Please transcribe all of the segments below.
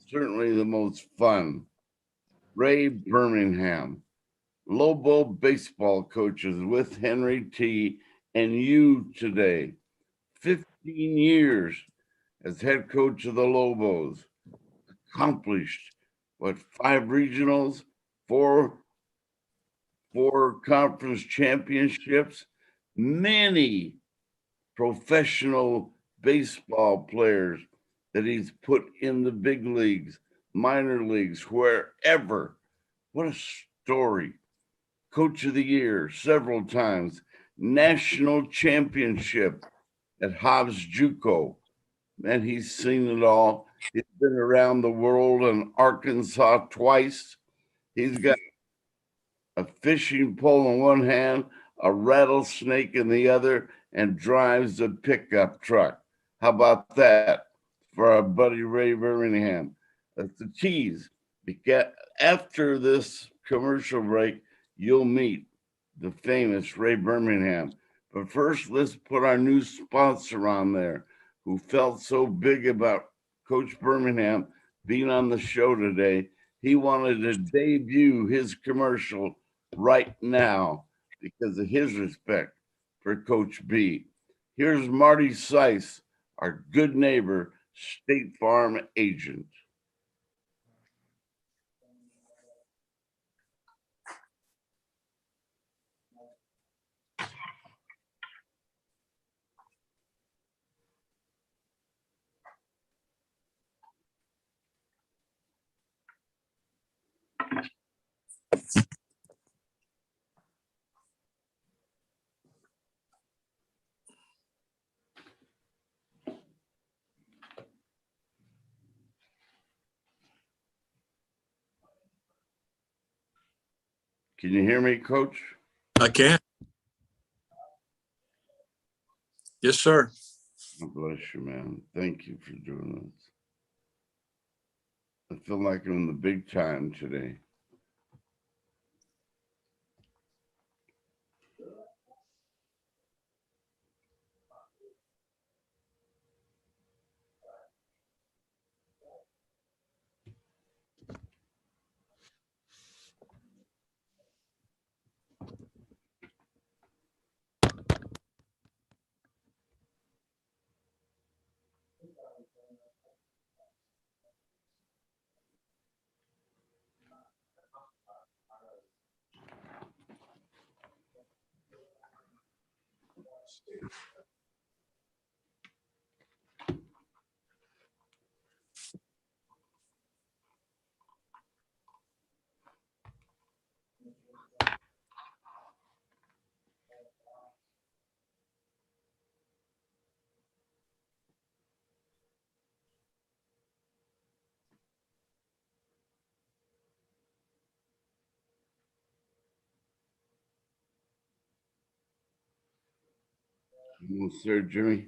certainly the most fun. Ray Birmingham, Lobo baseball coaches with Henry T. and you today. 15 years as head coach of the Lobos, accomplished what, five regionals, four four conference championships, many professional baseball players that he's put in the big leagues, minor leagues, wherever. What a story. Coach of the Year several times, national championship at Hobbs Juco. And he's seen it all. He's been around the world in Arkansas twice. He's got a fishing pole in one hand, a rattlesnake in the other, and drives a pickup truck. How about that for our buddy Ray Birmingham? That's the tease. Because after this commercial break, you'll meet the famous Ray Birmingham. But first, let's put our new sponsor on there who felt so big about Coach Birmingham being on the show today. He wanted to debut his commercial right now because of his respect for Coach B. Here's Marty Seiss, our good neighbor, State Farm agent. Can you hear me, Coach? I can. Yes, sir. God bless you, man. Thank you for doing this. I feel like I'm in the big time today. Almost there, Jimmy.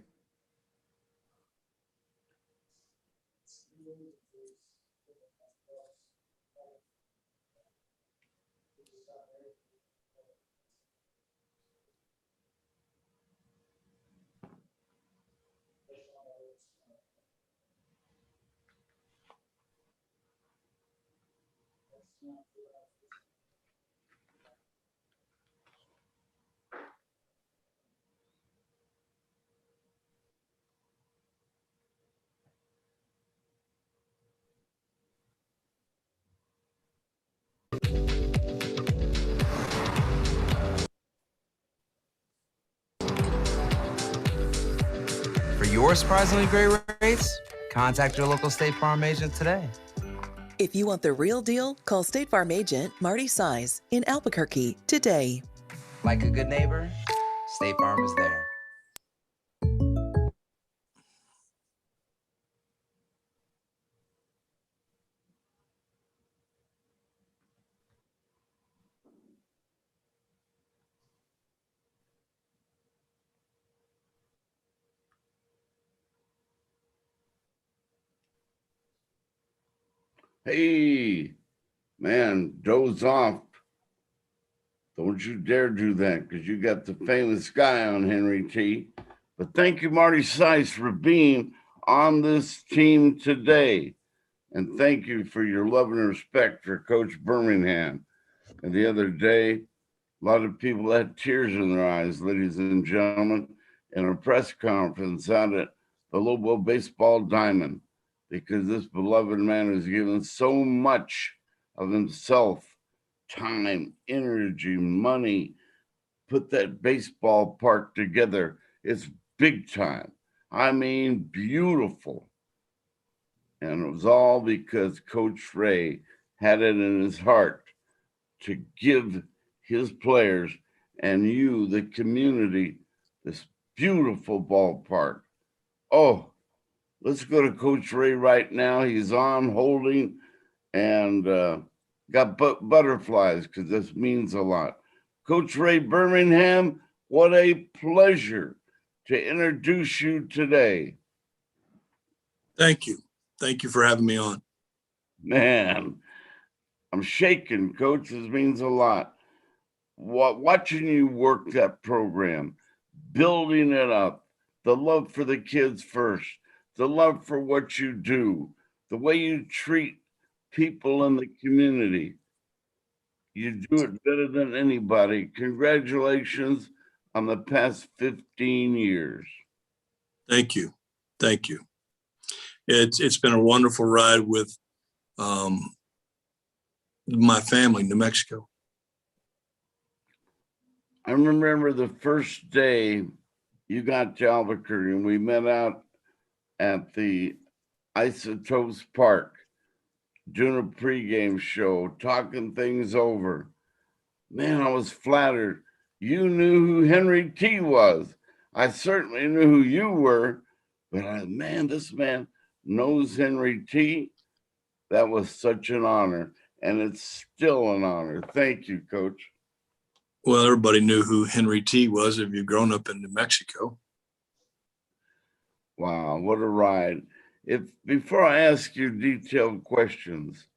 For your surprisingly great rates, contact your local State Farm agent today. If you want the real deal, call State Farm agent Marty Seiss in Albuquerque today. Like a good neighbor, State Farm is there. Hey, man, doze off. Don't you dare do that because you got the famous guy on, Henry T. But thank you, Marty Seiss, for being on this team today. And thank you for your love and respect for Coach Birmingham. And the other day, a lot of people had tears in their eyes, ladies and gentlemen, in a press conference out at the Lobo Baseball Diamond, because this beloved man has given so much of himself, time, energy, money, put that baseball park together. It's big time. I mean, beautiful. And it was all because Coach Ray had it in his heart to give his players and you, the community, this beautiful ballpark. Oh, let's go to Coach Ray right now. He's on holding and got butterflies because this means a lot. Coach Ray Birmingham, what a pleasure to introduce you today. Thank you. Thank you for having me on. Man, I'm shaking, Coach. This means a lot. Watching you work that program, building it up, the love for the kids first, the love for what you do, the way you treat people in the community. You do it better than anybody. Congratulations on the past 15 years. Thank you. Thank you. It's been a wonderful ride with my family, New Mexico. I remember the first day you got to Albuquerque and we met out at the Isotopes Park doing a pregame show, talking things over. Man, I was flattered. You knew who Henry T was. I certainly knew who you were, but man, this man knows Henry T. That was such an honor, and it's still an honor. Thank you, Coach. Well, everybody knew who Henry T was if you've grown up in New Mexico. Wow, what a ride. Before I ask you detailed questions,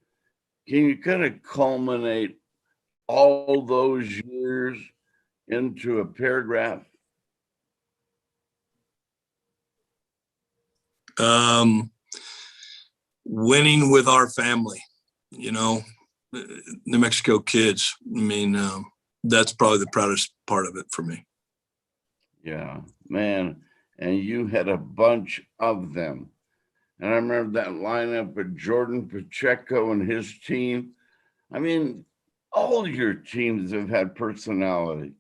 can you kind of culminate all those years into a paragraph? Winning with our family, New Mexico kids. I mean, that's probably the proudest part of it for me. Yeah, man. And you had a bunch of them. And I remember that lineup with Jordan Pacheco and his team. I mean, all your teams have had personality,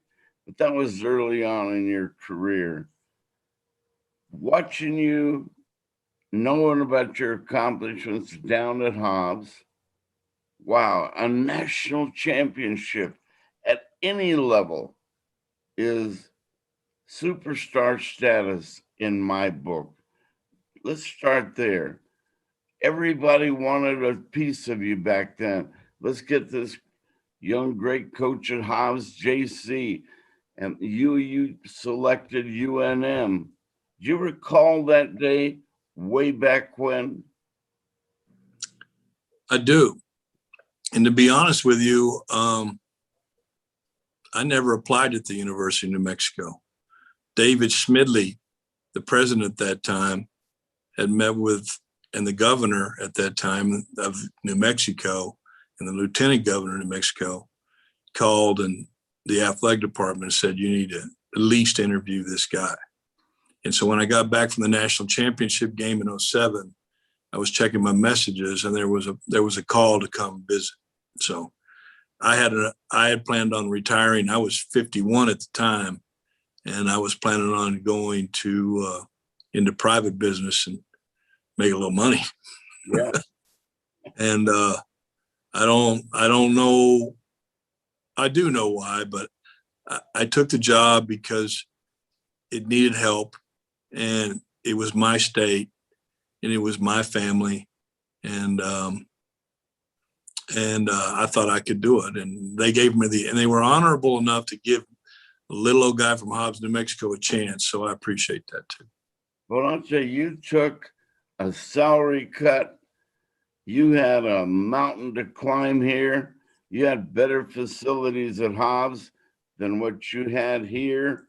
but that was early on in your career. Watching you, knowing about your accomplishments down at Hobbs, wow, a national championship at any level is superstar status in my book. Let's start there. Everybody wanted a piece of you back then. Let's get this young, great coach at Hobbs, JC, and you selected UNM. Do you recall that day way back when? I do. And to be honest with you, I never applied at the University of New Mexico. David Schmidley, the president at that time, had met with, and the governor at that time of New Mexico and the lieutenant governor of New Mexico called, and the athletic department said, you need to at least interview this guy. And so when I got back from the national championship game in 2007, I was checking my messages and there was a call to come visit. So I had planned on retiring. I was 51 at the time, and I was planning on going to into private business and make a little money. Yeah. And I don't know. I do know why, but I took the job because it needed help, and it was my state, and it was my family, and I thought I could do it. And they gave me and they were honorable enough to give a little old guy from Hobbs, New Mexico, a chance. So I appreciate that too. Well, I'll tell you took a salary cut. You had a mountain to climb here. You had better facilities at Hobbs than what you had here.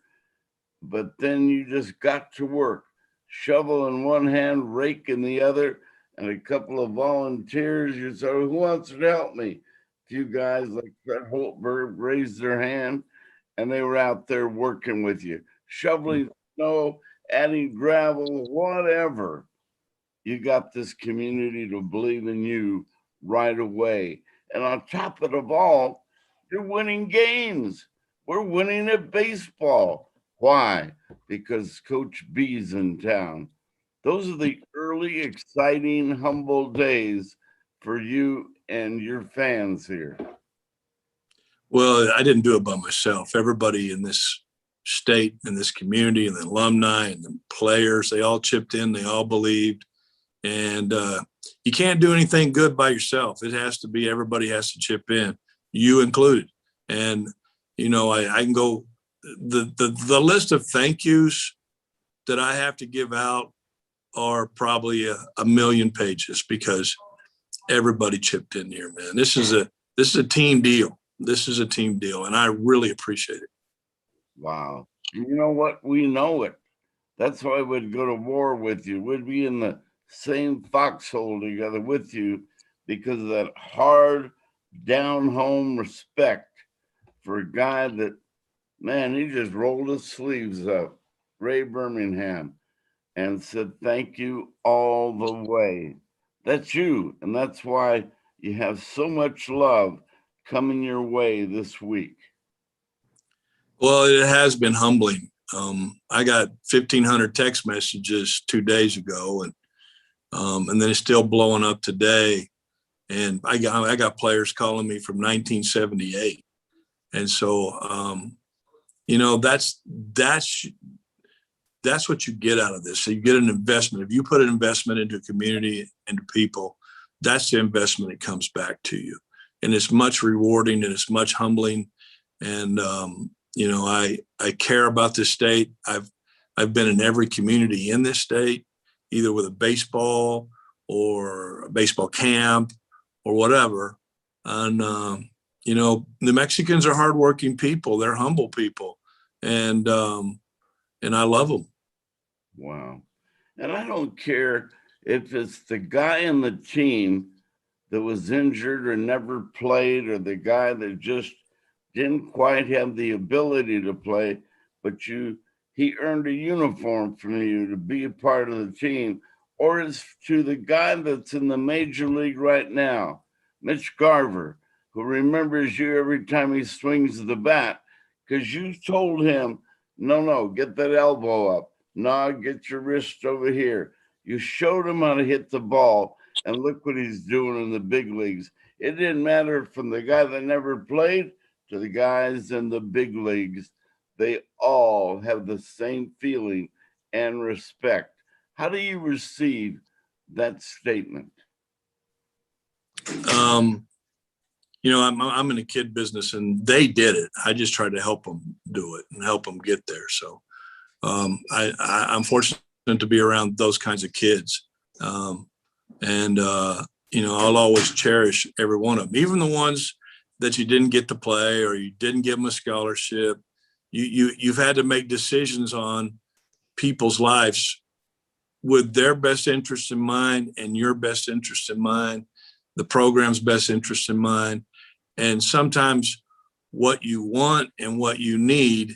But then you just got to work, shovel in one hand, rake in the other, and a couple of volunteers. You said, who wants to help me? A few guys like Fred Holtberg raised their hand, and they were out there working with you, shoveling snow, adding gravel, whatever. You got this community to believe in you right away. And on top of it all, you're winning games. We're winning at baseball. Why? Because Coach B's in town. Those are the early, exciting, humble days for you and your fans here. Well, I didn't do it by myself. Everybody in this state, in this community, and the alumni and the players, they all chipped in. They all believed. And you can't do anything good by yourself. It has to be, everybody has to chip in, you included. And, you know, I can go, the list of thank yous that I have to give out are probably a million pages, because everybody chipped in here, man. This is a team deal. This is a team deal, and I really appreciate it. Wow. You know what? We know it. That's why we'd go to war with you. We'd be in the same foxhole together with you, because of that hard, down home respect for a guy that, man, he just rolled his sleeves up, Ray Birmingham, and said thank you all the way. That's you, and that's why you have so much love coming your way this week. Well, it has been humbling. I got 1,500 text messages 2 days ago, and then it's still blowing up today. And I got players calling me from 1978, and so you know, that's what you get out of this. So you get an investment. If you put an investment into a community, into people, that's the investment that comes back to you. And it's much rewarding, and it's much humbling. And, you know, I care about this state. I've been in every community in this state, either with a baseball or a baseball camp or whatever. And, you know, the Mexicans are hardworking people. They're humble people. And I love them. Wow. And I don't care if it's the guy in the team that was injured or never played, or the guy that just didn't quite have the ability to play, but he earned a uniform from you to be a part of the team, or it's to the guy that's in the major league right now, Mitch Garver, who remembers you every time he swings the bat, because you told him, no, get that elbow up. No, get your wrist over here. You showed him how to hit the ball, and look what he's doing in the big leagues. It didn't matter from the guy that never played to the guys in the big leagues. They all have the same feeling and respect. How do you receive that statement? You know, I'm in the kid business, and they did it. I just tried to help them do it and help them get there. So I'm fortunate to be around those kinds of kids. You know, I'll always cherish every one of them, even the ones that you didn't get to play or you didn't give them a scholarship. You've had to make decisions on people's lives with their best interest in mind and your best interest in mind, the program's best interest in mind. And sometimes what you want and what you need,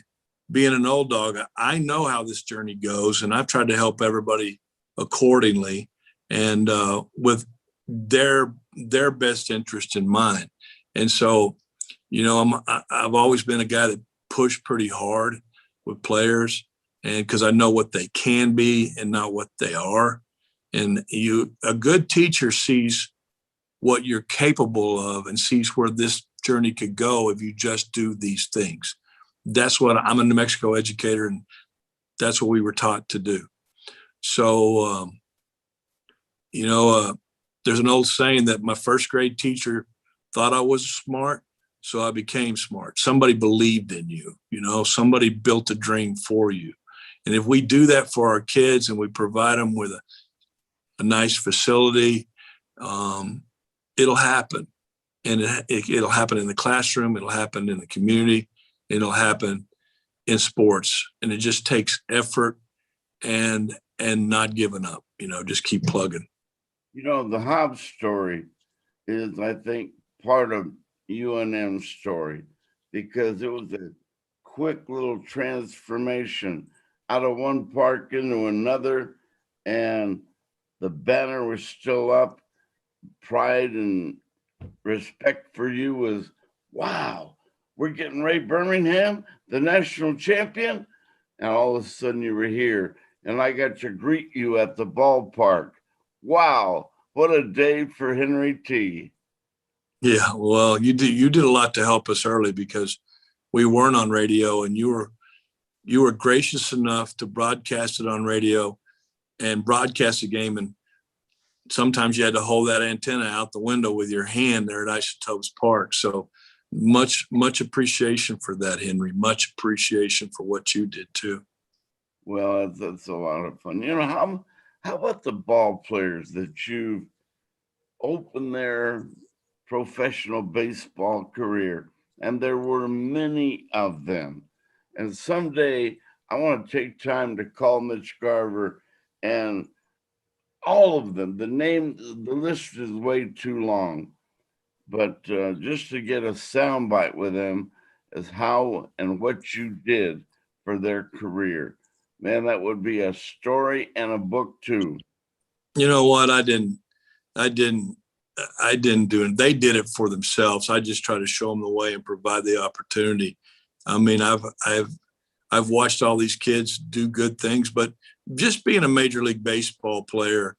being an old dog, I know how this journey goes, and I've tried to help everybody accordingly and with their best interest in mind. And so, you know, I've always been a guy that pushed pretty hard with players, and because I know what they can be and not what they are. And a good teacher sees what you're capable of and sees where this journey could go if you just do these things. That's what I'm a New Mexico educator, and that's what we were taught to do. So, you know, there's an old saying that my first grade teacher thought I was smart, so I became smart. Somebody believed in you, you know, somebody built a dream for you. And if we do that for our kids and we provide them with a nice facility, it'll happen. And it'll happen in the classroom. It'll happen in the community. It'll happen in sports. And it just takes effort and not giving up, you know, just keep plugging. The Hobbs story is, I think, part of UNM's story because it was a quick little transformation out of one park into another, and the banner was still up. Pride and respect for you was, wow, we're getting Ray Birmingham, the national champion. And all of a sudden you were here, and I got to greet you at the ballpark. Wow, what a day for Henry T. Yeah, well, you did a lot to help us early because we weren't on radio, and you were gracious enough to broadcast it on radio and broadcast the game. And sometimes you had to hold that antenna out the window with your hand there at Isotopes Park. So much appreciation for that, Henry. Much appreciation for what you did too. Well, that's a lot of fun. How about the ball players that you opened their professional baseball career? And there were many of them. And someday I want to take time to call Mitch Garver and all of them. The list is way too long, but just to get a soundbite with them as how and what you did for their career. Man, that would be a story and a book too. You know what? I didn't do it. They did it for themselves. I just try to show them the way and provide the opportunity. I mean, I've watched all these kids do good things, but just being a Major League Baseball player,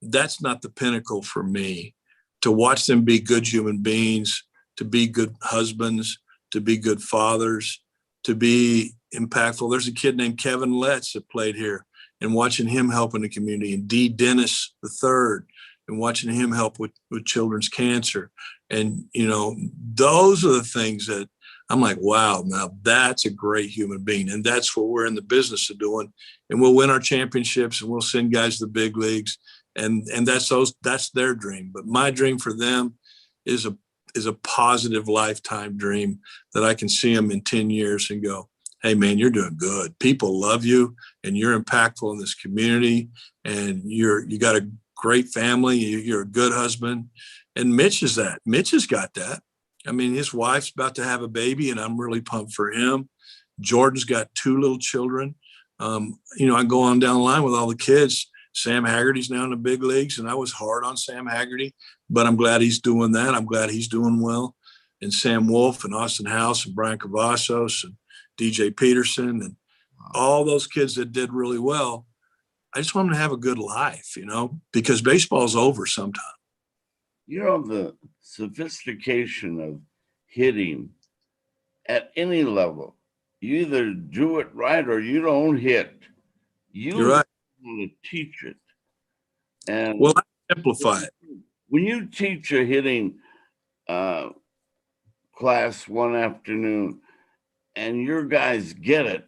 that's not the pinnacle for me. To watch them be good human beings, to be good husbands, to be good fathers, to be impactful. There's a kid named Kevin Letts that played here, and watching him help in the community, and D. Dennis III, and watching him help with children's cancer. And, those are the things that I'm like, wow, now that's a great human being. And that's what we're in the business of doing. And we'll win our championships, and we'll send guys to the big leagues. And that's their dream. But my dream for them is a positive lifetime dream that I can see them in 10 years and go, hey man, you're doing good. People love you, and you're impactful in this community, and you got a great family. You're a good husband. And Mitch has got that. I mean, his wife's about to have a baby, and I'm really pumped for him. Jordan's got 2 little children. I go on down the line with all the kids. Sam Haggerty's now in the big leagues, and I was hard on Sam Haggerty, but I'm glad he's doing that. I'm glad he's doing well. And Sam Wolf and Austin House and Brian Cavazos and DJ Peterson and all those kids that did really well. I just want them to have a good life, because baseball's over sometime. The sophistication of hitting at any level, you either do it right or you don't hit. You're right. To teach it. And well, I simplify it. When you teach a hitting class one afternoon and your guys get it,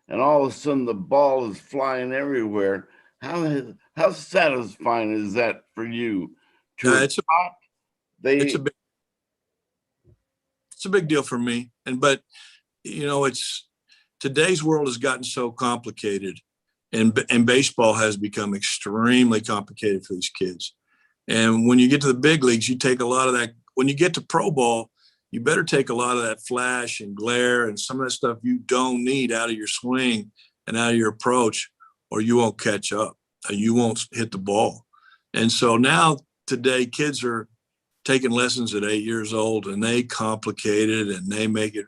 and all of a sudden the ball is flying everywhere, how satisfying is that for you? It's a big deal for me. But today's world has gotten so complicated, and baseball has become extremely complicated for these kids. And when you get to the big leagues, you take a lot of that. When you get to pro ball, you better take a lot of that flash and glare and some of that stuff you don't need out of your swing and out of your approach, or you won't catch up, or you won't hit the ball. And so now today, kids are taking lessons at 8 years old, and they complicate it and they make it.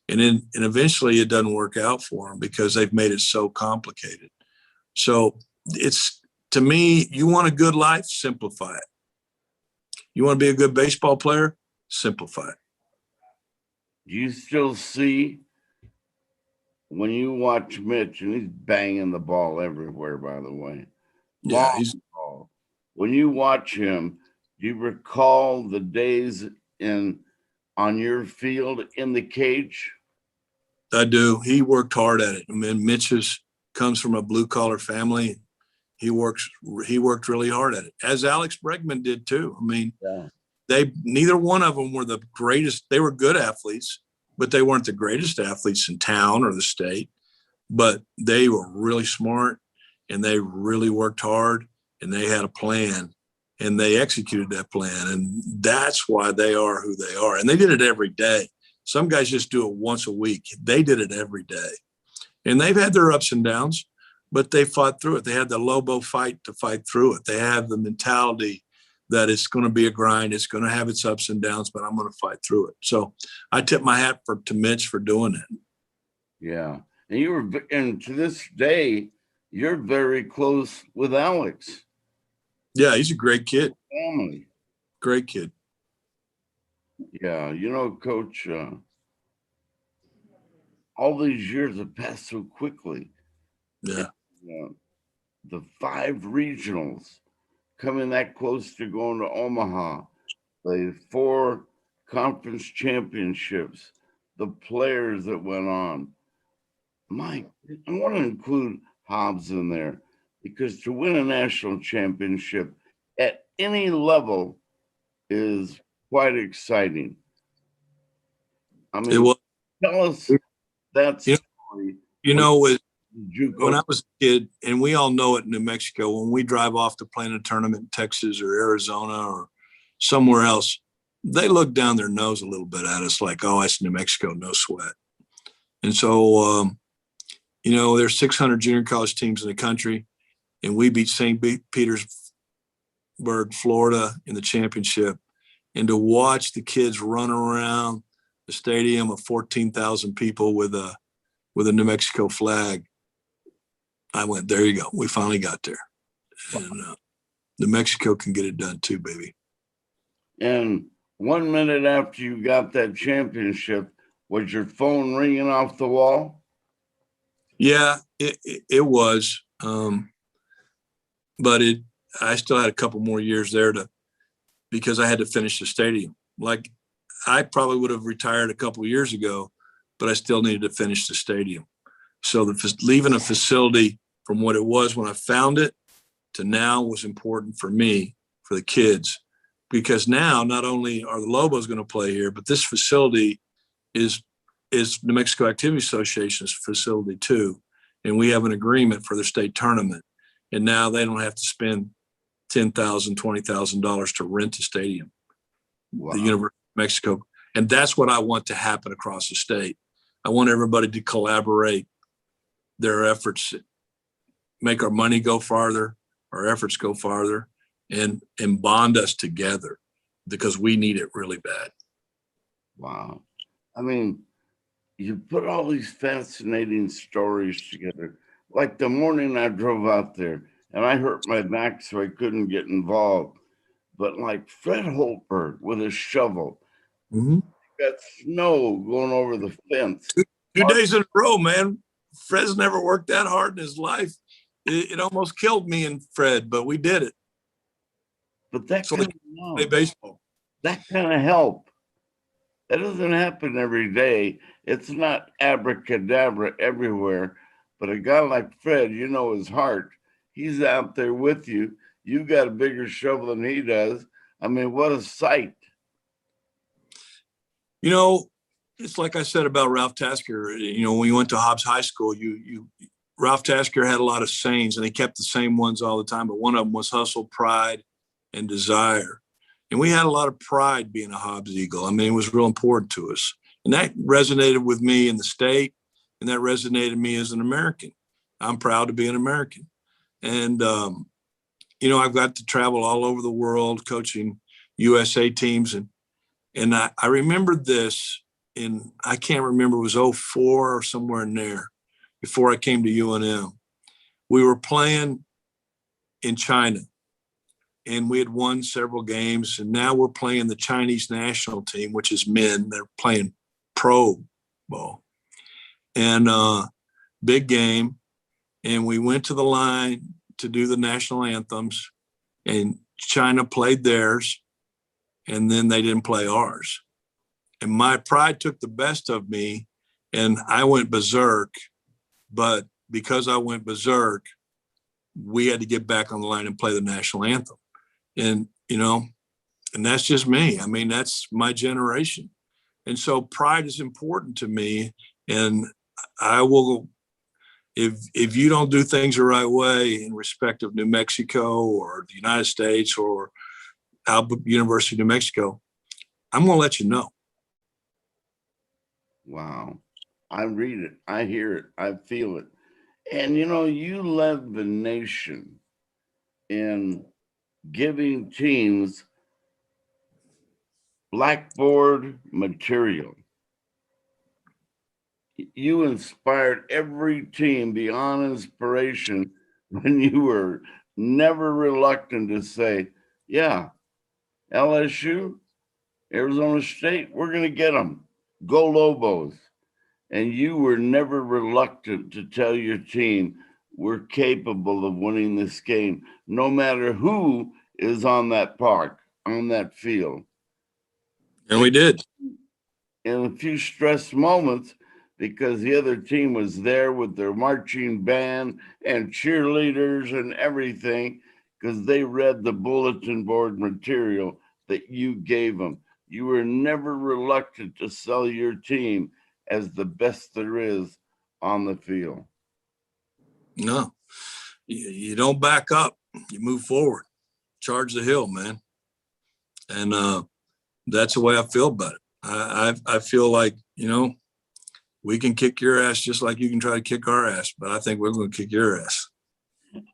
And eventually it doesn't work out for them because they've made it so complicated. So to me, you want a good life, simplify it. You want to be a good baseball player, simplify it. Do you still see, when you watch Mitch, and he's banging the ball everywhere, by the way. Yeah, ball. When you watch him, do you recall the days on your field in the cage? I do. He worked hard at it. I mean, Mitch comes from a blue collar family. He worked really hard at it, as Alex Bregman did too. I mean, neither one of them were the greatest. They were good athletes, but they weren't the greatest athletes in town or the state. But they were really smart, and they really worked hard, and they had a plan. and they executed that plan. And that's why they are who they are. And they did it every day. Some guys just do it once a week. They did it every day. And they've had their ups and downs, but they fought through it. They had the Lobo fight to fight through it. They have the mentality that it's going to be a grind. It's going to have its ups and downs, but I'm going to fight through it. So I tip my hat to Mitch for doing it. Yeah. And to this day, you're very close with Alex. Yeah, he's a great kid. Family. Great kid. Yeah. Coach, all these years have passed so quickly. Yeah. The 5 regionals coming that close to going to Omaha, the 4 conference championships, the players that went on. Mike, I want to include Hobbs in there because to win a national championship at any level is quite exciting. I mean, It was, tell us that story. When I was a kid, and we all know it in New Mexico, when we drive off to play in a tournament in Texas or Arizona or somewhere else, they look down their nose a little bit at us like, oh, that's New Mexico, no sweat. And so, there's 600 junior college teams in the country, and we beat St. Petersburg, Florida in the championship. And to watch the kids run around the stadium of 14,000 people with a New Mexico flag, I went, there you go. We finally got there. And New Mexico can get it done too, baby. And 1 minute after you got that championship, was your phone ringing off the wall? Yeah, it was. But I still had a couple more years there because I had to finish the stadium. Like I probably would have retired a couple of years ago, but I still needed to finish the stadium. So leaving a facility from what it was when I found it to now was important for me, for the kids, because now not only are the Lobos going to play here, but this facility is New Mexico Activity Association's facility too. And we have an agreement for the state tournament. And now they don't have to spend $10,000, $20,000 to rent a stadium. Wow. The University of Mexico. And that's what I want to happen across the state. I want everybody to collaborate their efforts, make our money go farther, our efforts go farther, and bond us together because we need it really bad. Wow. I mean, you put all these fascinating stories together. Like the morning I drove out there and I hurt my back so I couldn't get involved. But like Fred Holtberg with a shovel, got snow going over the fence. Two days in a row, man. Fred's never worked that hard in his life. It almost killed me and Fred, but we did it. But that so kind of play baseball. That kind of help. That doesn't happen every day. It's not abracadabra everywhere. But a guy like Fred, his heart. He's out there with you. You got a bigger shovel than he does. I mean, what a sight. It's like I said about Ralph Tasker. When we went to Hobbs High School, Ralph Tasker had a lot of sayings, and he kept the same ones all the time. But one of them was hustle, pride, and desire. And we had a lot of pride being a Hobbs Eagle. I mean, it was real important to us. And that resonated with me in the state, and that resonated me as an American. I'm proud to be an American. And, I've got to travel all over the world coaching USA teams. And I remembered this I can't remember, it was 2004 or somewhere in there before I came to UNM. We were playing in China and we had won several games. And now we're playing the Chinese national team, which is men. They're playing pro ball and big game. And we went to the line to do the national anthems and China played theirs. And then they didn't play ours. And my pride took the best of me and I went berserk. But because I went berserk, we had to get back on the line and play the national anthem. And, and that's just me. I mean, that's my generation. And so pride is important to me. And I will, if you don't do things the right way in respect of New Mexico or the United States or University of New Mexico, I'm going to let you know. Wow. I read it. I hear it. I feel it. And you led the nation in giving teams blackboard material. You inspired every team beyond inspiration when you were never reluctant to say, yeah, LSU, Arizona State, we're going to get them. Go Lobos. And you were never reluctant to tell your team, we're capable of winning this game, no matter who is on that park, on that field. And we did. In a few stress moments, because the other team was there with their marching band and cheerleaders and everything, because they read the bulletin board material that you gave them. You were never reluctant to sell your team as the best there is on the field. No, you don't back up. You move forward, charge the hill, man. And that's the way I feel about it. I feel like, we can kick your ass just like you can try to kick our ass, but I think we're going to kick your ass.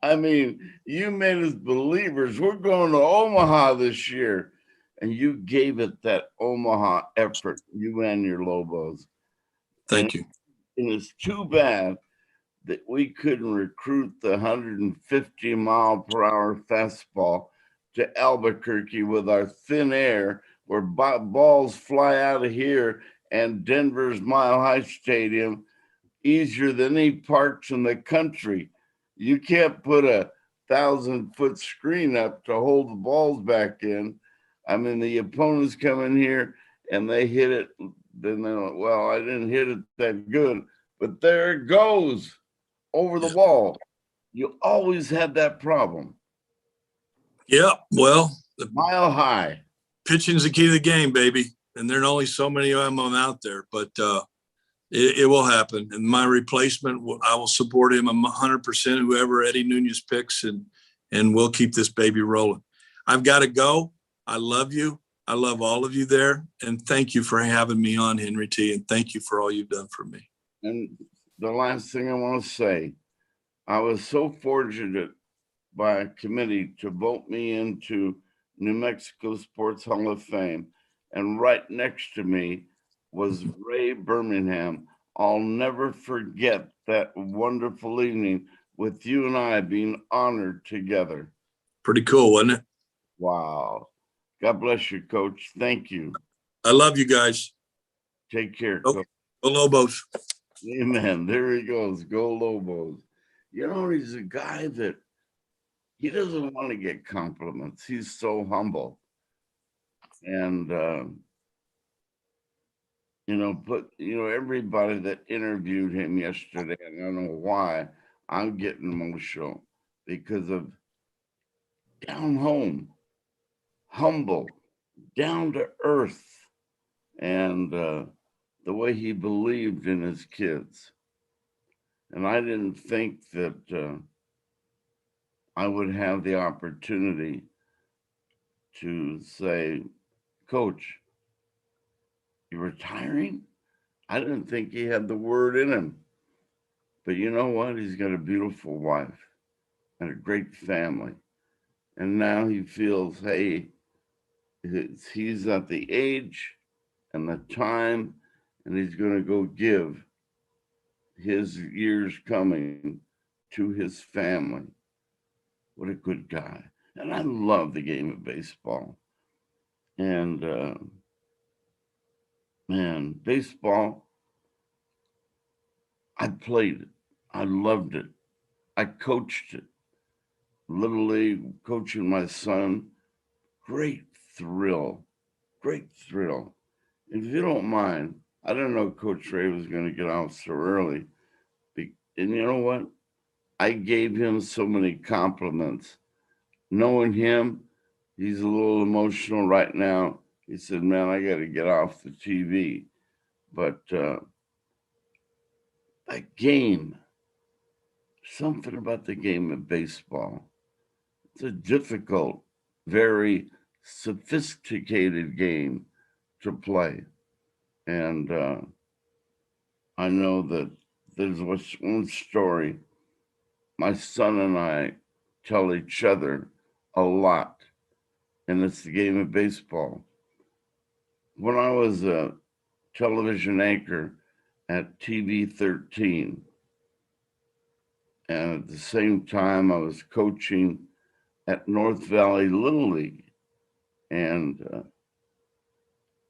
I mean, you made us believers. We're going to Omaha this year, and you gave it that Omaha effort, you and your Lobos. Thank you. And it's too bad that we couldn't recruit the 150-mile-per-hour fastball to Albuquerque with our thin air, where balls fly out of here and Denver's Mile High Stadium easier than any parks in the country. You can't put a 1,000-foot screen up to hold the balls back in. I mean, the opponents come in here and they hit it. Then they're like, well, I didn't hit it that good, but there it goes over the wall. You always had that problem. Yeah, well, the Mile high. pitching's the key to the game, baby. And there are only so many of them out there, but it will happen. And my replacement, I will support him 100%, whoever Eddie Nunez picks, and we'll keep this baby rolling. I've got to go. I love you. I love all of you there. And thank you for having me on, Henry T. And thank you for all you've done for me. And the last thing I want to say, I was so fortunate by a committee to vote me into New Mexico Sports Hall of Fame. And right next to me was Ray Birmingham. I'll never forget that wonderful evening with you and I being honored together. Pretty cool, wasn't it? Wow. God bless you, Coach. Thank you. I love you guys. Take care. Go Lobos. Amen. There he goes. Go Lobos. He's a guy that he doesn't want to get compliments. He's so humble. And, everybody that interviewed him yesterday, and I don't know why, I'm getting emotional because of down home, humble, down to earth, and the way he believed in his kids. And I didn't think that I would have the opportunity to say, Coach, you're retiring? I didn't think he had the word in him. But you know what? He's got a beautiful wife and a great family. And now he feels, hey, he's at the age and the time, and he's going to go give his years coming to his family. What a good guy. And I love the game of baseball. And man, baseball, I played it. I loved it. I coached it. Little League, coaching my son. Great thrill. Great thrill. If you don't mind, I don't know Coach Ray was going to get out so early. And you know what? I gave him so many compliments. Knowing him, he's a little emotional right now. He said, man, I got to get off the TV. But that game, something about the game of baseball, it's a difficult, very sophisticated game to play. And I know that there's one story my son and I tell each other a lot, and it's the game of baseball. When I was a television anchor at TV 13, and at the same time, I was coaching at North Valley Little League, and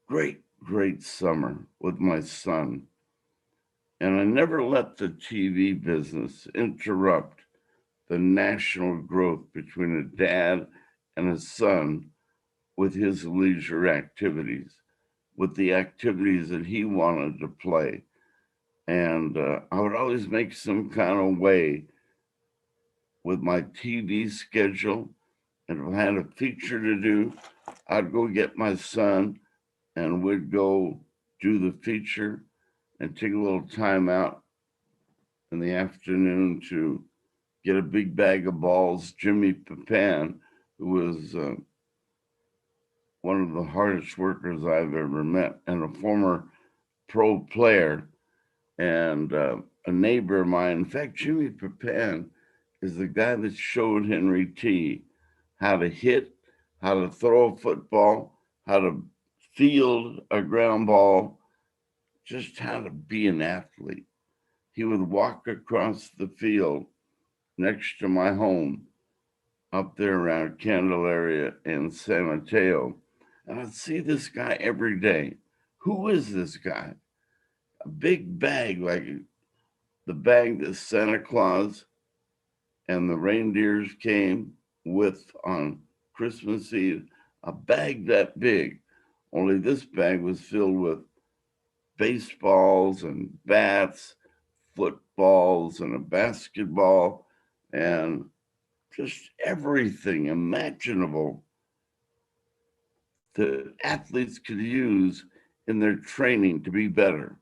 great summer with my son. And I never let the TV business interrupt the national growth between a dad and a son with his leisure activities, with the activities that he wanted to play. And I would always make some kind of way with my TV schedule. And if I had a feature to do, I'd go get my son and we'd go do the feature and take a little time out in the afternoon to get a big bag of balls. Jimmy Papan, who was one of the hardest workers I've ever met and a former pro player and a neighbor of mine. In fact, Jimmy Papan is the guy that showed Henry T how to hit, how to throw a football, how to field a ground ball, just how to be an athlete. He would walk across the field next to my home up there around Candelaria and San Mateo. And I'd see this guy every day. Who is this guy? A big bag, like the bag that Santa Claus and the reindeers came with on Christmas Eve, a bag that big. Only this bag was filled with baseballs and bats, footballs and a basketball, and just everything imaginable that athletes could use in their training to be better.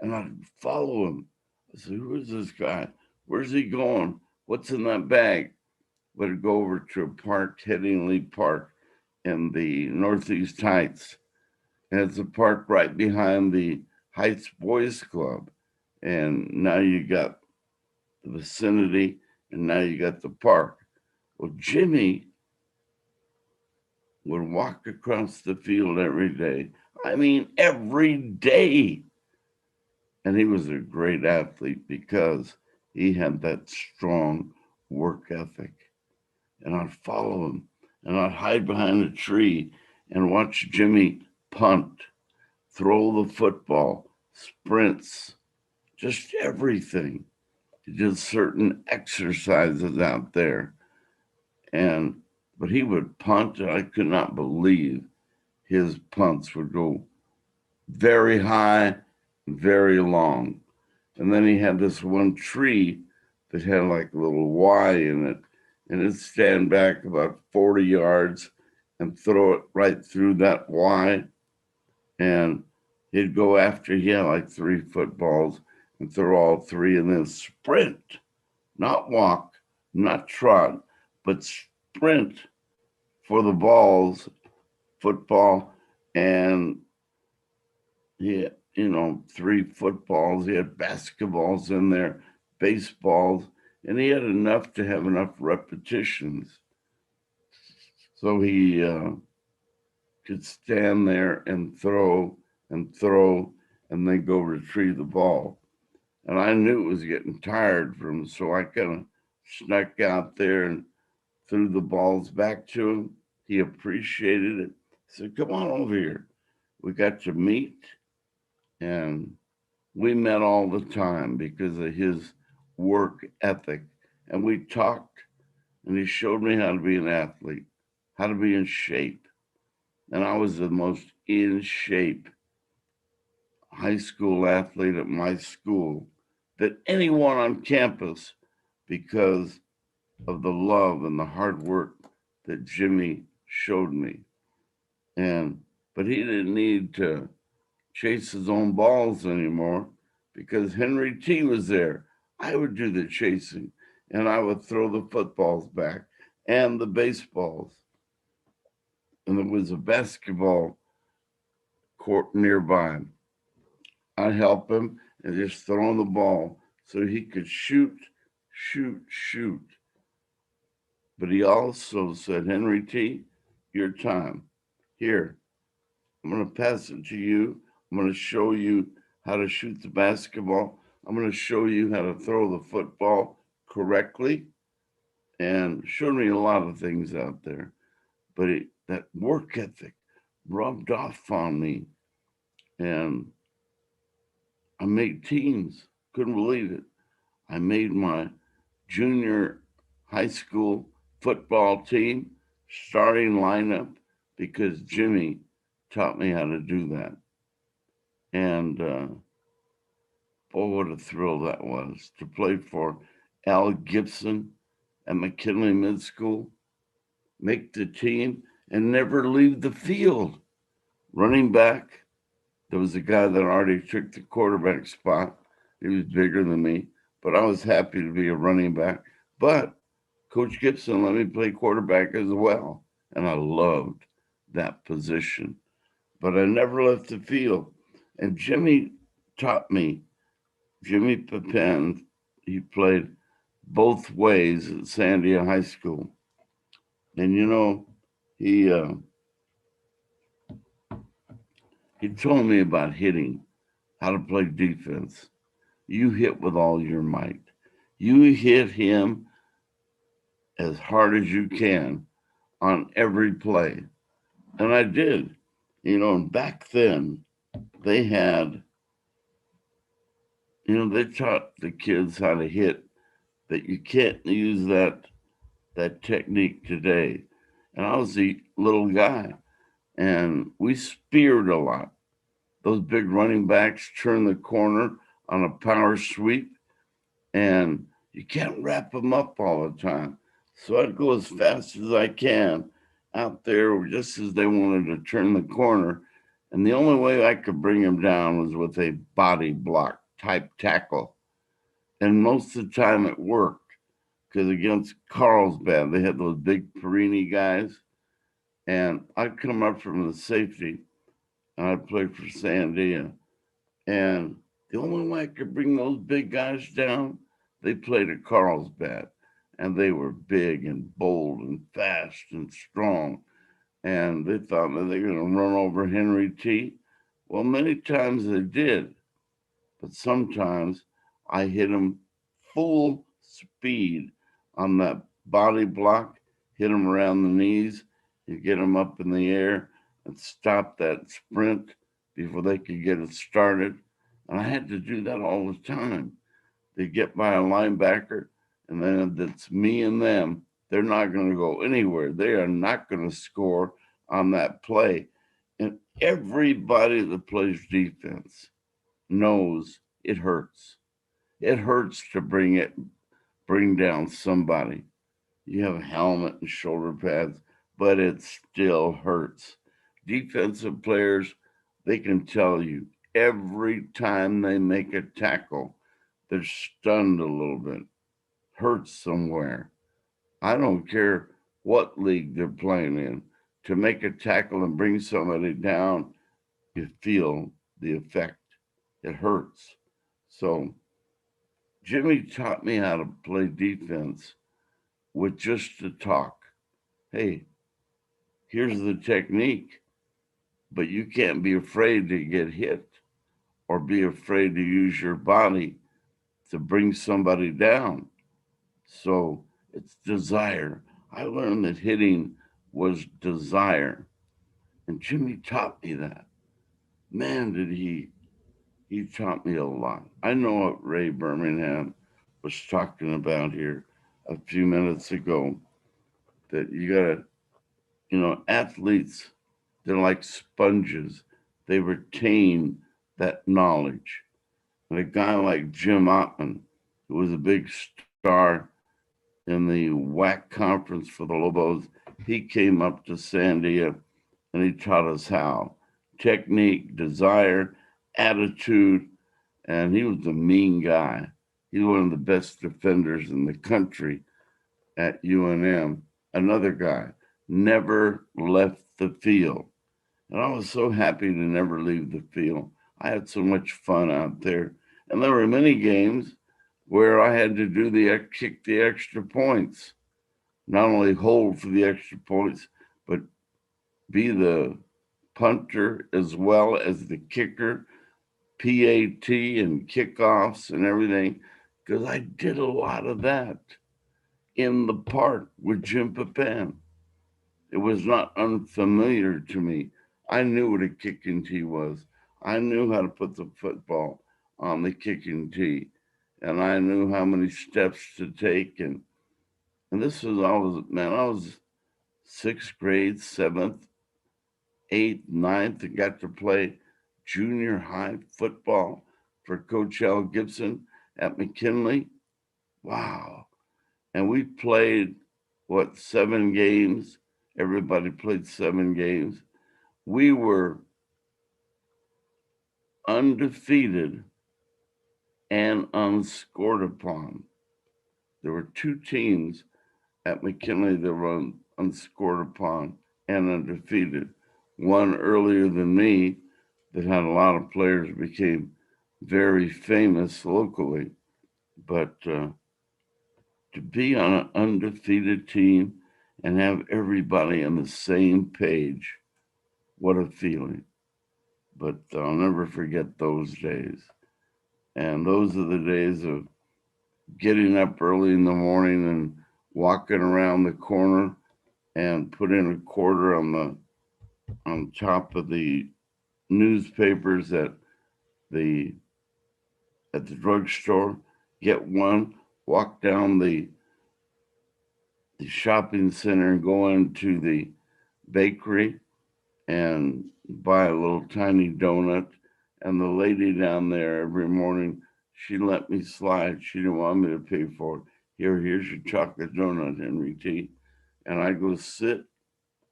And I'd follow him. I said, who is this guy? Where's he going? What's in that bag? Would go over to a park, Headingley Park in the Northeast Heights. And it's a park right behind the Heights Boys Club. And now you got the vicinity, and now you got the park. Well, Jimmy would walk across the field every day. I mean, every day. And he was a great athlete because he had that strong work ethic. And I'd follow him and I'd hide behind a tree and watch Jimmy punt, throw the football, sprints, just everything. He did certain exercises out there. But he would punt, and I could not believe his punts would go very high, very long. And then he had this one tree that had like a little Y in it, and it'd stand back about 40 yards and throw it right through that Y. And he'd go after, he had like 3 footballs and throw all 3 and then sprint, not walk, not trot, but sprint for the balls, football, and he had, 3 footballs. He had basketballs in there, baseballs, and he had enough to have enough repetitions. So he could stand there and throw, and then go retrieve the ball. And I knew it was getting tired from him, so I kind of snuck out there and threw the balls back to him. He appreciated it. He said, come on over here. We got to meet, and we met all the time because of his work ethic. And we talked, and he showed me how to be an athlete, how to be in shape. And I was the most in shape high school athlete at my school that anyone on campus, because of the love and the hard work that Jimmy showed me. But he didn't need to chase his own balls anymore because Henry T was there. I would do the chasing and I would throw the footballs back and the baseballs. and there was a basketball court nearby. I'd help him and just throw him the ball so he could shoot, shoot, shoot. But he also said, Henry T., your time. Here, I'm going to pass it to you. I'm going to show you how to shoot the basketball. I'm going to show you how to throw the football correctly, and showed me a lot of things out there. But that work ethic rubbed off on me, and I made teams. Couldn't believe it. I made my junior high school football team starting lineup because Jimmy taught me how to do that. And boy, what a thrill that was to play for Al Gibson at McKinley Mid School, make the team, and never leave the field. Running back, there was a guy that already took the quarterback spot. He was bigger than me, but I was happy to be a running back. But Coach Gibson let me play quarterback as well, and I loved that position. But I never left the field. And Jimmy taught me, Jimmy Pepin, he played both ways at Sandia High School. And he told me about hitting, how to play defense. You hit with all your might. You hit him as hard as you can on every play. And I did. And back then they had, they taught the kids how to hit, that you can't use that technique today. And I was a little guy, and we speared a lot. Those big running backs turn the corner on a power sweep, and you can't wrap them up all the time. So I'd go as fast as I can out there just as they wanted to turn the corner. And the only way I could bring them down was with a body block type tackle. And most of the time it worked, because against Carlsbad, they had those big Perini guys. And I'd come up from the safety, and I'd play for Sandia. And the only way I could bring those big guys down, they played at Carlsbad. And they were big and bold and fast and strong. And they thought that they were going to run over Henry T. Well, many times they did. But sometimes I hit them full speed on that body block, hit them around the knees, and get them up in the air and stop that sprint before they could get it started. And I had to do that all the time. They get by a linebacker, and then it's me and them. They're not going to go anywhere. They are not going to score on that play. And everybody that plays defense knows it hurts. It hurts to bring down somebody. You have a helmet and shoulder pads, but it still hurts. Defensive players, they can tell you every time they make a tackle, they're stunned a little bit, hurts somewhere. I don't care what league they're playing in. To make a tackle and bring somebody down, you feel the effect. It hurts. So Jimmy taught me how to play defense with just the talk. Hey, here's the technique, but you can't be afraid to get hit or be afraid to use your body to bring somebody down. So it's desire. I learned that hitting was desire. And Jimmy taught me that. Man, did he taught me a lot. I know what Ray Birmingham was talking about here a few minutes ago, that you gotta, athletes, they're like sponges. They retain that knowledge. And a guy like Jim Ottman, who was a big star in the WAC conference for the Lobos, he came up to Sandia and he taught us how. Technique, desire, attitude, and he was a mean guy. He's one of the best defenders in the country at UNM. Another guy, never left the field. And I was so happy to never leave the field. I had so much fun out there. And there were many games where I had to kick the extra points, not only hold for the extra points, but be the punter as well as the kicker, PAT and kickoffs and everything, because I did a lot of that in the park with Jim Pepin. It was not unfamiliar to me. I knew what a kicking tee was. I knew how to put the football on the kicking tee, and I knew how many steps to take. And this was I was sixth grade, seventh, eighth, ninth, and got to play junior high football for Coach Al Gibson at McKinley. Wow. And we played, 7 games? Everybody played 7 games. We were undefeated and unscored upon. There were 2 teams at McKinley that were unscored upon and undefeated. One earlier than me that had a lot of players became very famous locally. But to be on an undefeated team and have everybody on the same page, what a feeling. But I'll never forget those days. And those are the days of getting up early in the morning and walking around the corner and putting a quarter on top of the newspapers at the drugstore, get one, walk down the shopping center and go into the bakery and buy a little tiny donut. And the lady down there every morning, she let me slide. She didn't want me to pay for it. Here's your chocolate donut, Henry T. And I go sit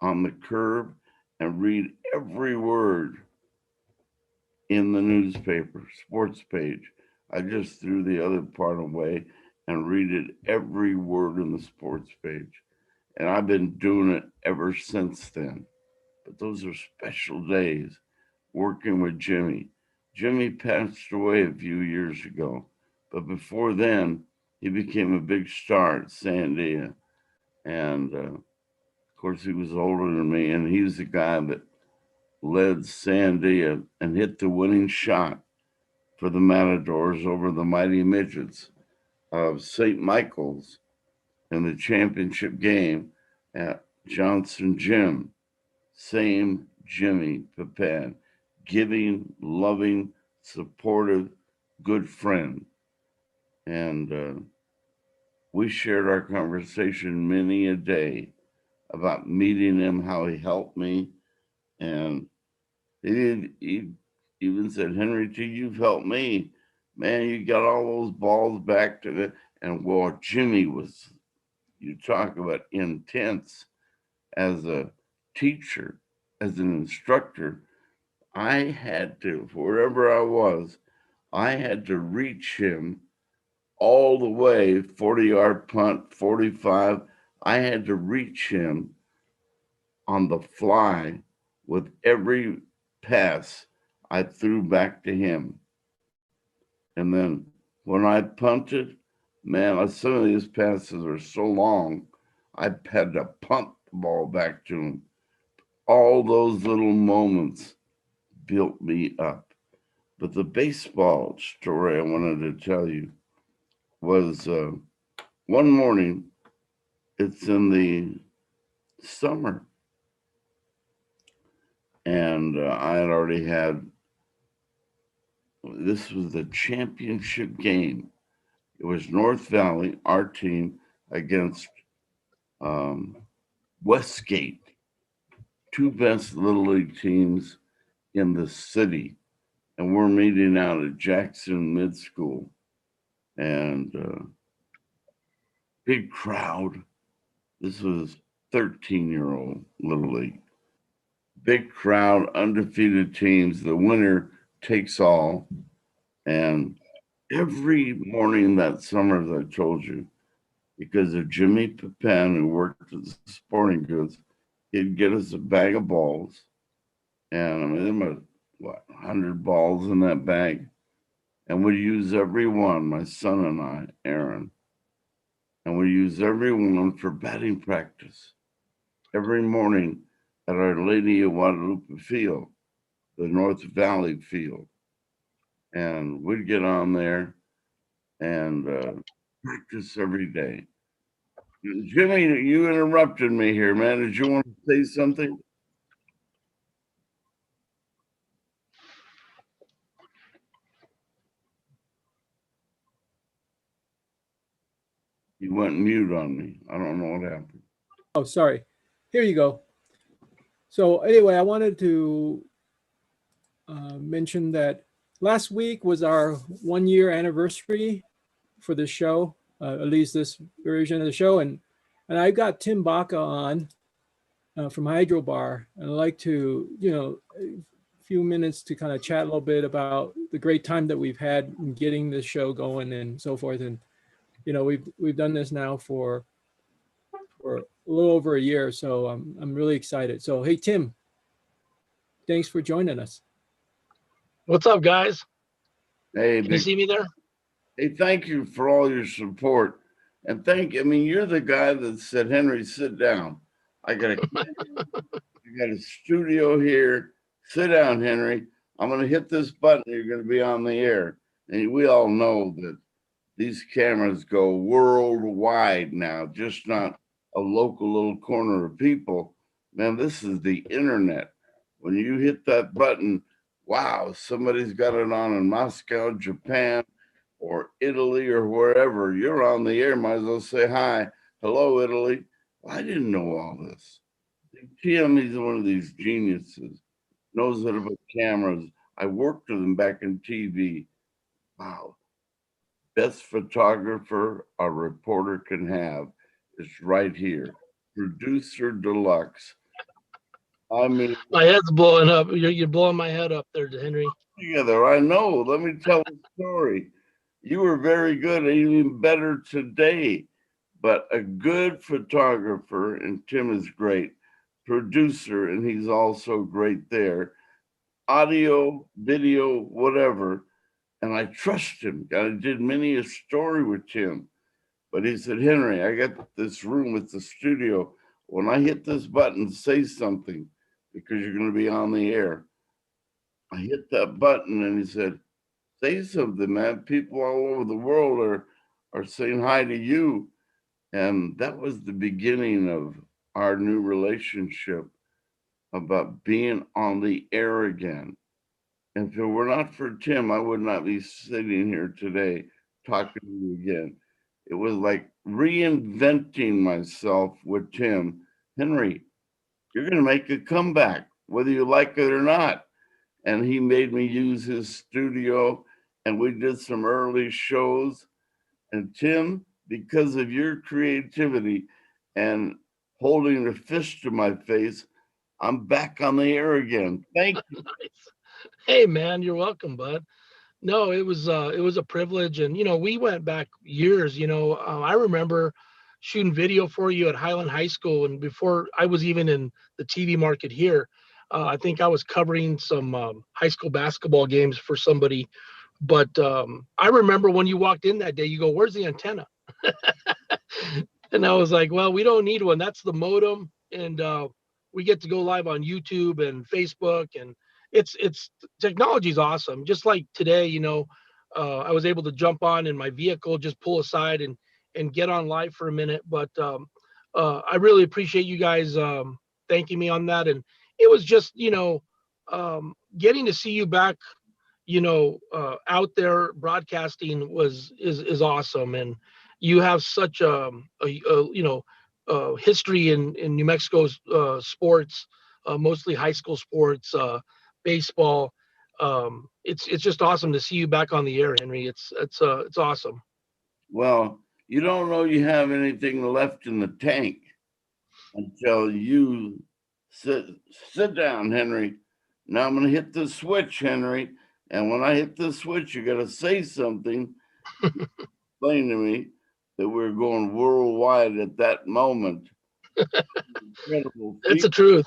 on the curb and read every word in the newspaper, sports page. I just threw the other part away and read it every word in the sports page. And I've been doing it ever since then. But those are special days working with Jimmy. Jimmy passed away a few years ago, but before then, he became a big star at Sandia. And of course, he was older than me, and he was the guy that led Sandia and hit the winning shot for the Matadors over the Mighty Midgets of St. Michael's in the championship game at Johnson Gym. Same Jimmy Pepin, giving, loving, supportive, good friend. And we shared our conversation many a day about meeting him, how he helped me. And he even said, Henry T, you've helped me. Man, you got all those balls back to the, and well, Jimmy was, you talk about intense as a teacher, as an instructor. I had to, wherever I was, I had to reach him all the way, 40-yard punt, 45. I had to reach him on the fly with every pass I threw back to him. And then when I punted, man, some of these passes are so long, I had to punt the ball back to him. All those little moments built me up. But the baseball story I wanted to tell you was one morning, it's in the summer, and I had already had, this was the championship game. It was North Valley, our team, against Westgate, 2 best little league teams in the city. And we're meeting out at Jackson Mid School. And big crowd. This was 13-year-old little league. Big crowd, undefeated teams. The winner takes all. And every morning that summer, as I told you, because of Jimmy Pepin, who worked at the sporting goods, he'd get us a bag of balls, and I mean, there were, what, 100 balls in that bag, and we use every one, my son and I, Aaron, and we use every one for batting practice every morning at Our Lady of Guadalupe Field, the North Valley Field. And we'd get on there and practice every day. Jimmy, you interrupted me here, man. Did you want to say something? You went mute on me. I don't know what happened. Oh, sorry. Here you go. So anyway, I wanted to mention that last week was our 1-year anniversary for the show, at least this version of the show. And I got Tim Baca on from Hydro Bar. And I'd like to, a few minutes to kind of chat a little bit about the great time that we've had in getting this show going and so forth. And, we've done this now for a little over a year. So I'm really excited. So, hey, Tim, thanks for joining us. What's up, guys? Hey, Can you see me there? Hey, thank you for all your support. And you're the guy that said, Henry, sit down. I got a studio here. Sit down, Henry. I'm going to hit this button. You're going to be on the air. And we all know that these cameras go worldwide now, just not a local little corner of people. Man, this is the internet. When you hit that button, wow, somebody's got it on in Moscow, Japan, or Italy, or wherever. You're on the air. Might as well say hi. Hello, Italy. Well, I didn't know all this. Tim, he's one of these geniuses. Knows that about cameras. I worked with him back in TV. Wow. Best photographer a reporter can have is right here. Producer deluxe. I mean, My head's blowing up. You're blowing my head up there, Henry. Together, I know. Let me tell a story. You were very good, even better today. But a good photographer, and Tim is great, producer, and he's also great there. Audio, video, whatever. And I trust him. I did many a story with Tim. But he said, Henry, I got this room at the studio. When I hit this button, say something because you're going to be on the air. I hit that button and he said, say something, man. People all over the world are saying hi to you. And that was the beginning of our new relationship about being on the air again. And if it were not for Tim, I would not be sitting here today talking to you again. It was like reinventing myself with Tim. Henry, you're going to make a comeback, whether you like it or not. And he made me use his studio, and we did some early shows. And Tim, because of your creativity and holding a fist to my face, I'm back on the air again. Thank you. Nice. Hey, man, you're welcome, bud. No, it was a privilege, and we went back years. I remember shooting video for you at Highland High School, and before I was even in the TV market here, I think I was covering some high school basketball games for somebody. But I remember when you walked in that day, you go, "Where's the antenna?" And I was like, "Well, we don't need one. That's the modem, and we get to go live on YouTube and Facebook, and it's technology is awesome. Just like today, I was able to jump on in my vehicle, just pull aside and get on live for a minute. But I really appreciate you guys thanking me on that, and it was just getting to see you back, out there broadcasting is awesome, and you have such a history in New Mexico's sports, mostly high school sports, baseball. It's just awesome to see you back on the air, Henry. It's awesome. Well, you don't know you have anything left in the tank until you sit down, Henry. Now I'm going to hit the switch, Henry. And when I hit the switch, you got to say something. Explain to me that we're going worldwide at that moment. Incredible. It's the truth.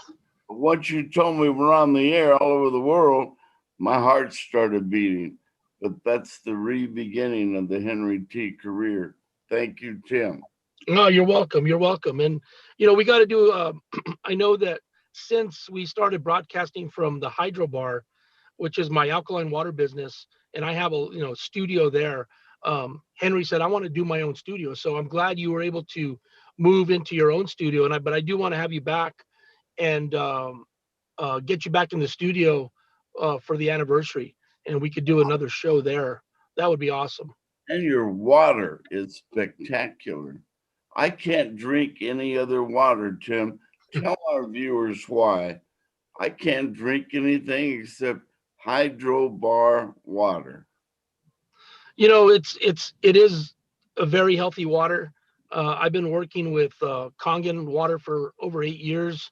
Once you told me we're on the air all over the world, my heart started beating. But that's the re-beginning of the Henry T career. Thank you, Tim. No, you're welcome. You're welcome. And, you know, we got to do, I know that since we started broadcasting from the Hydro Bar, which is my alkaline water business, and I have a, you know, studio there. Henry said, I want to do my own studio. So I'm glad you were able to move into your own studio. But I do want to have you back and get you back in the studio for the anniversary, and we could do another show there. That would be awesome. And your water is spectacular. I can't drink any other water, Tim. Tell our viewers why. I can't drink anything except Hydro Bar water. You know, it is a very healthy water. I've been working with Kangen water for over 8 years.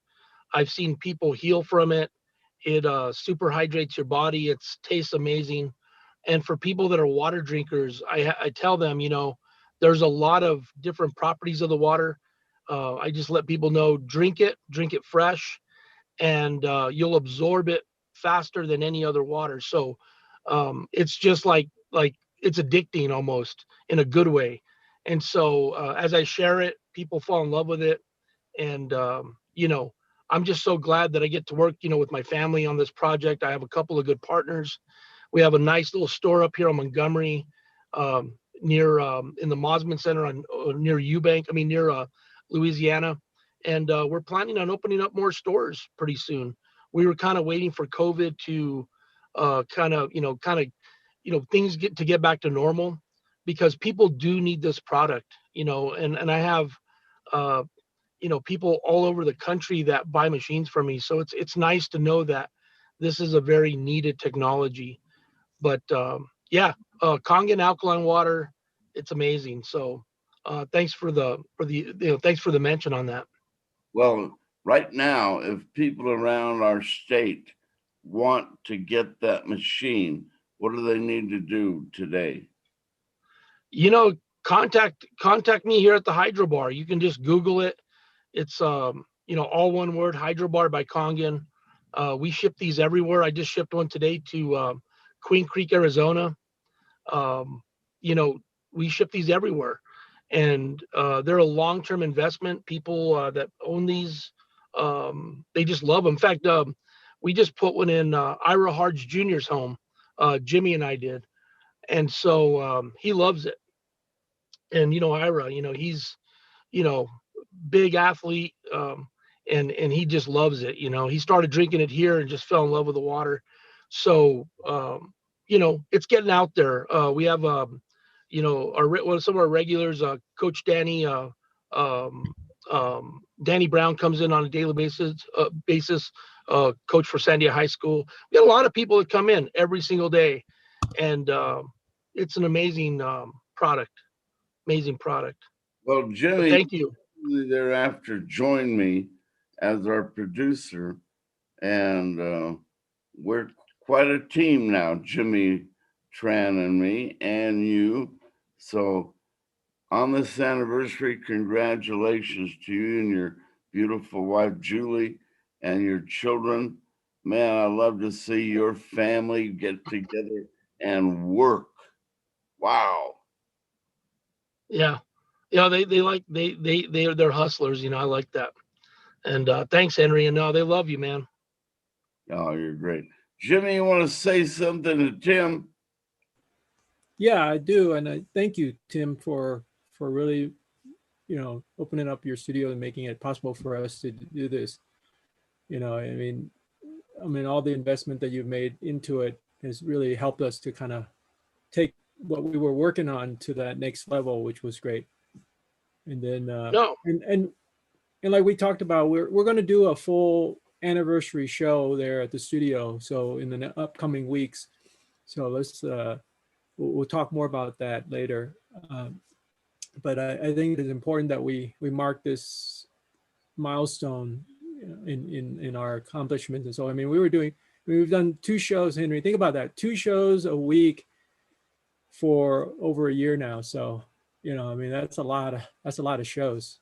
I've seen people heal from it. It super hydrates your body. It tastes amazing. And for people that are water drinkers, I tell them, you know, there's a lot of different properties of the water. I just let people know, drink it fresh, and you'll absorb it faster than any other water. So it's just like it's addicting almost in a good way. And so as I share it, people fall in love with it. And you know, I'm just so glad that I get to work, you know, with my family on this project. I have a couple of good partners. We have a nice little store up here on Montgomery, near in the Mosman Center on near Eubank. I mean near Louisiana, and we're planning on opening up more stores pretty soon. We were kind of waiting for COVID to kind of things get back to normal, because people do need this product, you know, and I have you know, people all over the country that buy machines from me. So it's nice to know that this is a very needed technology. But yeah, Kangen alkaline water, it's amazing. So thanks for the thanks for the mention on that. Well, right now, if people around our state want to get that machine, what do they need to do today? You know, contact me here at the Hydro Bar. You can just Google it. It's you know, all one word, Hydro Bar by Kangen. We ship these everywhere. I just shipped one today to Queen Creek, Arizona. You know, we ship these everywhere, and they're a long-term investment. People that own these, they just love them. In fact, we just put one in Ira Hard's Jr.'s home. Jimmy and I did, and so he loves it. And you know, Ira, you know, he's, you know, big athlete, and he just loves it. You know, he started drinking it here and just fell in love with the water. So you know, it's getting out there. We have you know, some of our regulars, Coach Danny, Danny Brown comes in on a daily basis, coach for Sandia High School. We got a lot of people that come in every single day, and it's an amazing product. Amazing product. Well, But Jimmy, thank you. thereafter joined me as our producer, and we're quite a team now, Jimmy Tran and me and you. So on this anniversary, congratulations to you and your beautiful wife, Julie, and your children. Man, I love to see your family get together and work. Wow. Yeah. Yeah, they're hustlers, you know. I like that. And thanks, Henry. And no, they love you, man. Oh, you're great. Jimmy, you want to say something to Tim? Yeah, I do, and I thank you, Tim, for really, you know, opening up your studio and making it possible for us to do this. You know, I mean, all the investment that you've made into it has really helped us to kind of take what we were working on to that next level, which was great. And then, No. and like we talked about, we're going to do a full anniversary show there at the studio. So in the upcoming weeks, so let's we'll talk more about that later. But I think it's important that we mark this milestone in our accomplishments. And so, I mean, we've done 2 shows, Henry. Think about that, 2 shows a week for over a year now. So, you know, I mean, that's a lot of shows.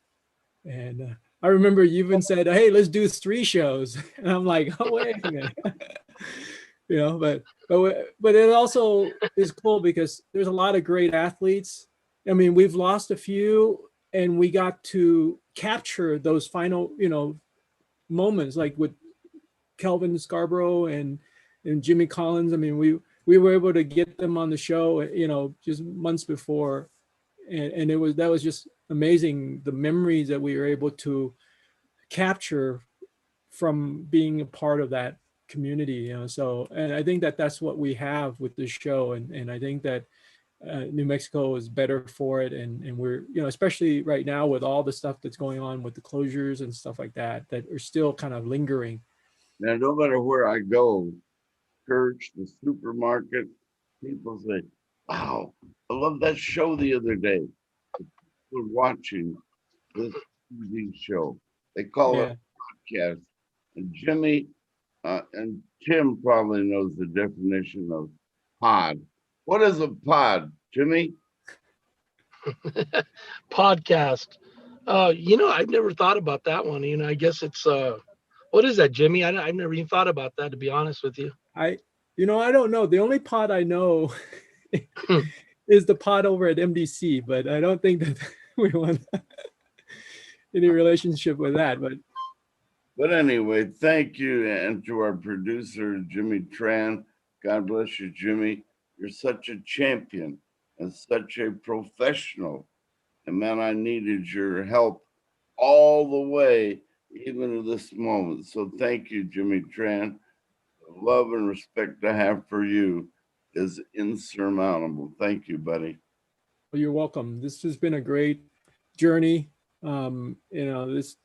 And I remember you even said, "Hey, let's do 3 shows," and I'm like, "Oh, wait a minute." You know, but it also is cool because there's a lot of great athletes. I mean, we've lost a few, and we got to capture those final, moments, like with Kelvin Scarborough and Jimmy Collins. I mean, we were able to get them on the show, just months before, and that was just amazing, the memories that we were able to capture from being a part of that community. So, and I think that that's what we have with the show, and I think that New Mexico is better for it, and we're, especially right now with all the stuff that's going on with the closures and stuff like that are still kind of lingering. Now, no matter where I go, church, the supermarket, people say, "Wow, I love that show the other day." We're watching this TV show. They call it Yeah. a podcast. And Jimmy and Tim probably knows the definition of pod. What is a pod, Jimmy? Podcast. I've never thought about that one. I guess it's what is that, Jimmy? I've never even thought about that, to be honest with you. I don't know. The only pod I know is the pod over at MDC, but I don't think that we want any relationship with that. But anyway, thank you. And to our producer, Jimmy Tran. God bless you, Jimmy. You're such a champion and such a professional. And man, I needed your help all the way, even to this moment. So thank you, Jimmy Tran. The love and respect I have for you is insurmountable. Thank you, buddy. Well, you're welcome. This has been a great journey. This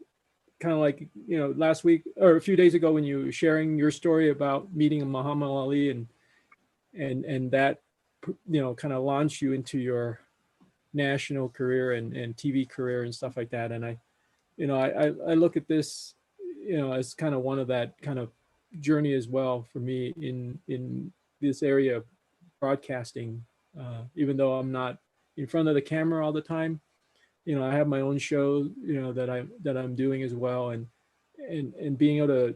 kind of like, last week or a few days ago when you were sharing your story about meeting Muhammad Ali and that, kind of launched you into your national career and TV career and stuff like that. And I look at this, as kind of one of that kind of journey as well for me in this area of broadcasting. Even though I'm not in front of the camera all the time, I have my own show, that I'm doing as well, and being able to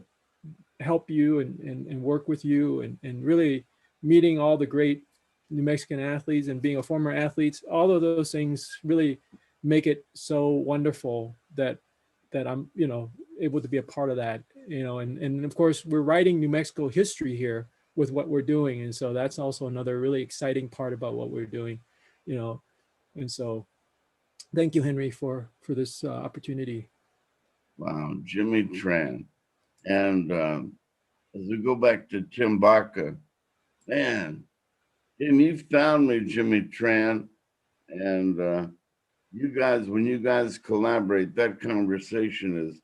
help you and work with you and really meeting all the great New Mexican athletes and being a former athlete, all of those things really make it so wonderful that I'm, able to be a part of that, and of course we're writing New Mexico history here with what we're doing. And so that's also another really exciting part about what we're doing, and so thank you, Henry, for this opportunity. Wow, Jimmy Tran. And as we go back to Tim Baca, man, Tim, you found me, Jimmy Tran. And you guys, when you guys collaborate, that conversation is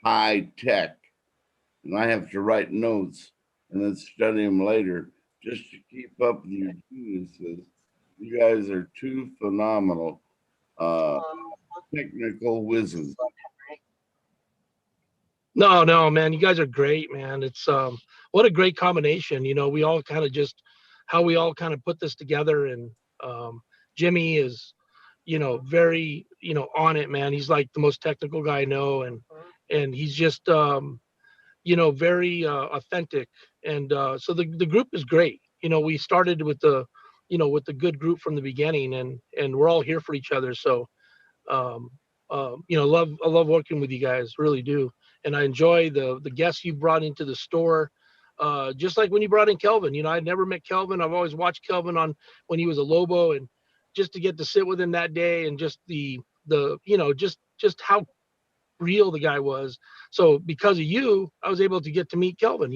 high tech. And I have to write notes and then study them later just to keep up with your geniuses. You guys are two phenomenal technical wizards. No, man, you guys are great, man. It's what a great combination. We all kind of just how we all kind of put this together, and Jimmy is, very, on it, man. He's like the most technical guy I know, and he's just very authentic, and so the group is great. We started with with the good group from the beginning, and we're all here for each other. So I love working with you guys, really do. And I enjoy the guests you brought into the store. Just like when you brought in Kelvin, I'd never met Kelvin. I've always watched Kelvin on when he was a Lobo, and just to get to sit with him that day, and just just how real the guy was. So because of you, I was able to get to meet Kelvin,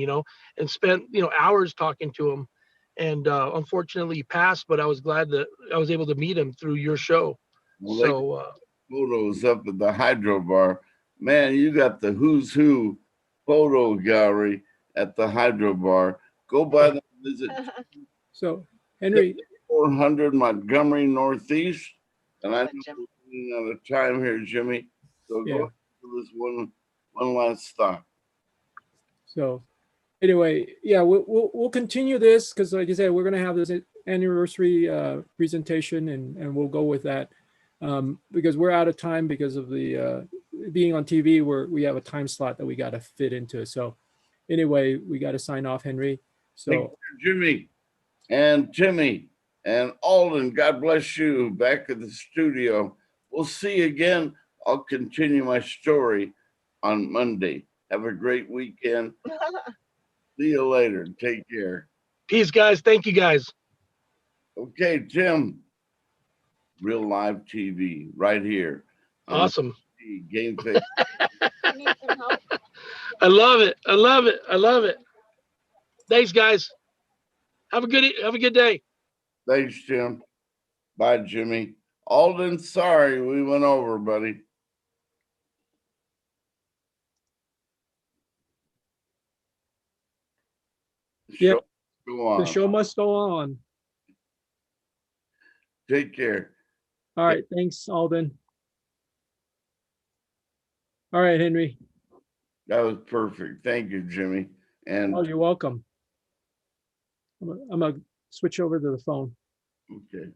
and spent, hours talking to him. And unfortunately he passed, but I was glad that I was able to meet him through your show. Well, So photos up at the Hydro Bar. Man, you got the who's who photo gallery at the Hydro Bar. Go by the visit. So, Henry, 400 Montgomery Northeast. And I know we're running out of time here, Jimmy. So Yeah. go to this one last stop. So anyway, yeah, we'll continue this because, like I said, we're going to have this anniversary presentation, and we'll go with that because we're out of time because of the being on TV, we have a time slot that we got to fit into. So anyway, we got to sign off, Henry. Thank So you, Jimmy and Timmy and Alden. God bless you back at the studio. We'll see you again. I'll continue my story on Monday. Have a great weekend. See you later. Take care. Peace, guys. Thank you, guys. Okay, Tim. Real live TV right here. on Awesome. Game Face. I love it. I love it. I love it. Thanks, guys. Have a good day. Thanks, Tim. Bye, Jimmy. Alden, sorry we went over, buddy. Yep. Go on. the show must go on. Take care. All right. Thanks, Alden. All right, Henry. That was perfect. Thank you, Jimmy. And Oh, you're welcome. I'm gonna switch over to the phone. okay.